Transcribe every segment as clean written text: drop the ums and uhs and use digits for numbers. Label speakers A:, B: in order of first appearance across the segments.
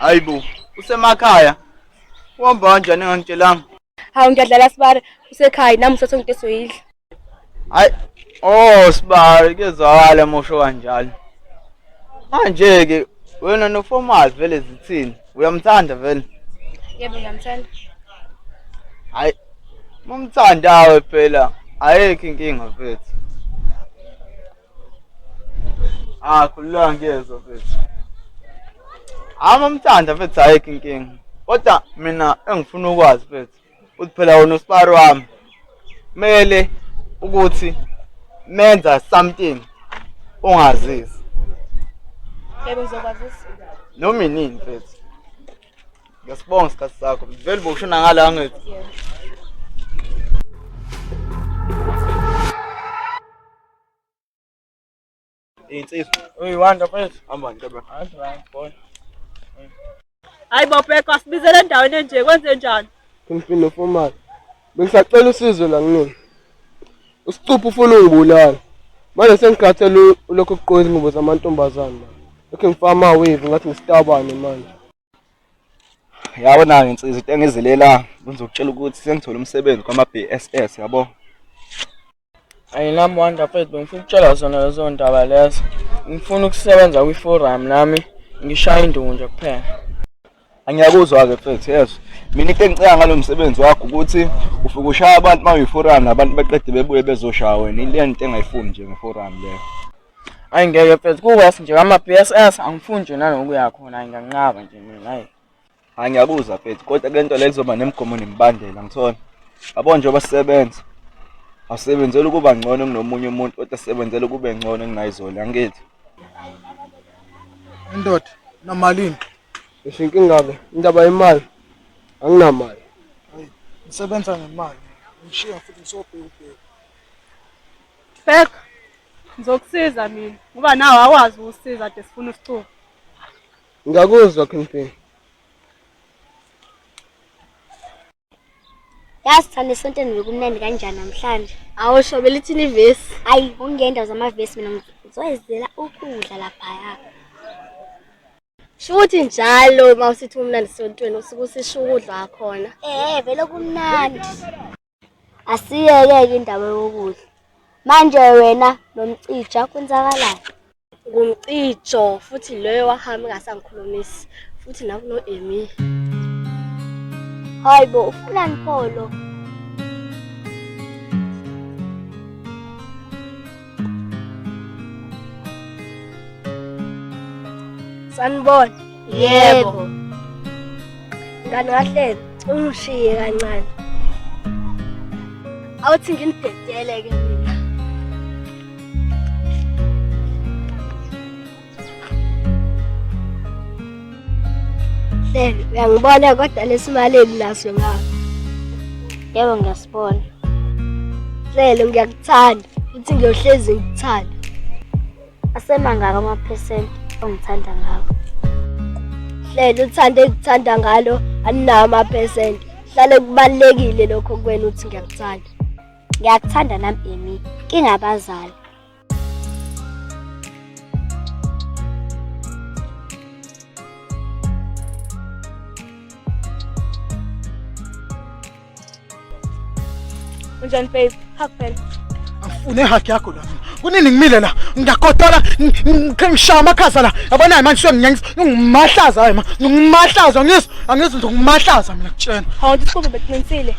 A: Hayibo, usemakhaya. Uhamba kanjani ngangitshelanga?
B: Hawu ngiyadlala Sibari, usekhaya nami usasonke into soyidla.
A: Hayi, oh Sibari kezwakala mosho kanjalo. Manje ke wena noformal vele zithini? Uyamthanda vele?
B: Yebo ngiyamthanda.
A: Hayi, mumthandawe phela ayekho inkinga mfethu. Khulula ngiyezwa mfethu. Mumthanda mfethu ayekho inkinga. Kodwa mina engifuna ukwazi mfethu uthi phela wona uSibari wami. Mele ukuthi menza something ongazisi.
B: Yebo ngizokwazisa.
A: Noma inini mfethu. Ngisibonga isikhathi sakho. Vele bokushona ngala ngithi. Insizwa.
C: Oy wanda mfethu.
A: Hamba nje bro.
C: Right boy.
B: Hayi bopeka sibizele endaweni nje kwenze njani?
C: Kumfino formal. Bengisacela usizo la kunini. Usicupho ufuna ungibulala. Manje sengikhathele lokho kuqoza ingubo zamantombazana. Lokho ngifama wave ngathi ngistabane manje.
A: Yabona insizwa into engizilela ngizokutshela ukuthi sengithola umsebenzi kwama BSS yabo.
C: Ayinami wanda mfethu bengifuna ukutshela zona lezo ndaba lezo. Ngifuna ukusebenza kwi-forum nami ngishaya induku nje kuphela.
A: Angiyakuzwa ke mfethu yezwa. Mina into engicela ngalo msebenzi wakho ukuthi ufike ushaya abantu mayiforum nabantu beqede bebuye bezoshaya wena. Ile nto engayifuni nje ngeforum leyo.
C: Ayingeke mfethu kuwesi nje ama BSS angifuni nje nanokuya khona ayinganqaba nje mina hayi.
A: Angiyabuza mfethu kodwa lento le izoba nemigomo nemibandela ngithona. Yabo nje basebenza. Asebenzele ukuba ngcono kunomunye umuntu kodwa asebenzele kube ngcono kunayizolo angithi.
D: Indoda namalini?
C: Ngisho inkinga ke indaba yemali anginamali.
D: Hayi, ngisebenza ngemali. Ngishiya futhi ngisobheka ubheka.
B: Bek. Ngizokusiza mina. Ngoba nawe akwazi ukusiza ade sifuna usicupho.
C: Ngiyakuzwa Kingpin.
E: Yasithanda isonto nokumnandi kanjani namhlanje?
B: Awusho belithini ivesi?
E: Hayi, ungendawo zamavesi mina ngizoyizela ukudla lapha.
B: Shuthi njalo mawusithi umnandi sontweni usuke usisho ukudla khona.
E: Vele kumnandi. Asiyeke indaba yokudla. Manje wena nomcija kwenzakalani?
B: Ngumcijo futhi leyo wahamba ngasangikhulumisi futhi nakuno Emi.
E: Hayibo, ufuna nipholo?
B: Sanibona.
E: Yebo.
B: Ngani kahle ungishiye kancane. Awuthi nginidedele ke mina. Uyangibona kodwa lesimali elinaso ngayo.
E: Yebo ngiyasibona.
B: Hlelo ngiyakuthanda uthi ngiyohlezi ngikuthanda.
E: Asemangaka ama% ongithanda ngawo.
B: Hlelo uthande ukuthanda ngalo aninawo ama%. Hlale kubalekile lokho kuwena uthi ngiyakuthanda.
E: Ngiyakuthanda nami Emi, kingabazali.
B: Unjani babe? Hakuphela.
D: Angifune haki yakho la. Kunini ngimile la? Ngiyakotola ngishaya amakhaza la. Yabona manje ngimahlaza hayi ma. Ngimahlaza angizwe ngimahlaza mina kutshena.
B: Hawu Scupho bekuqinisile.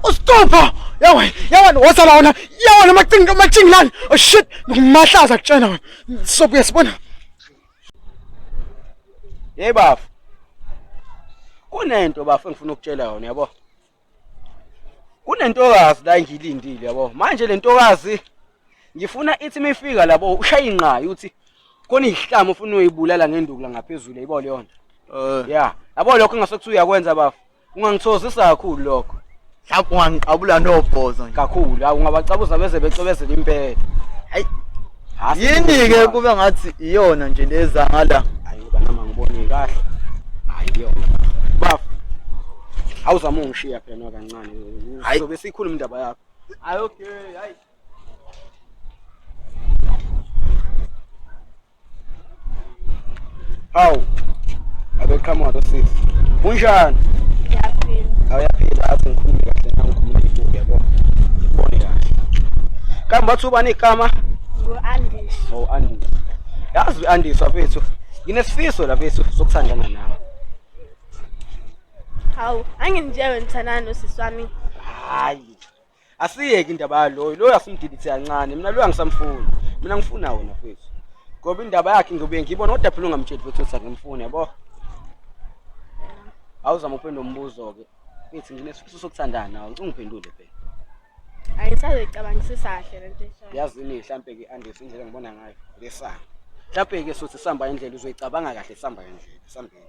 D: Usicupho. Yawa wosala wona. Yawa amacingi lani. Oh shit, ngimahlaza kutshena wena. Sobuye sibona.
A: Hey bafu. Kunento bafu engifuna ukutshela yona yabo. Kunentokazi la ngilindile yabo. Manje le ntokazi ngifuna ithi mifika labo ushaya inqayi uthi khona izihlamo ufuna uyibulala ngenduku la ngaphezulu yibo leyo nto. Yeah. Yabo lokho engasokuthi uyakwenza bafu. Ungangithozisa kakhulu lokho.
D: Mhlawumbe ungangiqabula nobhozo nje.
A: Kakhulu ungabacabuza beze becobezela impela. Hayi.
D: Yini ke kube ngathi iyona nje leza ngala.
A: Hayi banama ngibone kahle. Hayi yona. Bafu. Awuzama ungishiya phela kancane. Sobe sikhuluma indaba yakho.
D: Hayi okay, hayi.
A: Hawu. Abe Qhamuka sisi. Kunjani?
B: Ngiyaphila.
A: Awuyaphila athi ngikhuluma kahle nangikhuluma ifuthi yabo. Ngibone kahle. Kambe bathi ubani igama?
B: Ngo-Andis.
A: Oh Andis. Yazi Andis wafethu. Nginesifiso la bethu sokuthandana nawe.
B: Hawu, anginjewe ngithandana nosisi wami.
A: Hayi. Asiyeke indaba yaloyo. Lo yasimdidithe kancane. Mina lo angisamfuni. Mina ngifuna wena mfethu. Ngoba indaba yakhe ngibe ngibona kodwa phela ungamtsheli futhi ukuthi ngimfuni yabo. Awuzama uphendula umbuzo ke. Ngithi nginesifiso sokuthandana nawe. Ungiphendule phela.
B: Ayisazoyicabangisisa kahle lento eshayo.
A: Yazini mhlambe ke Andis indlela ngibona ngayo lesanga. Mhlambe ke sothi sihamba indlela uzoyicabanga kahle sihamba indlela. Sambeni.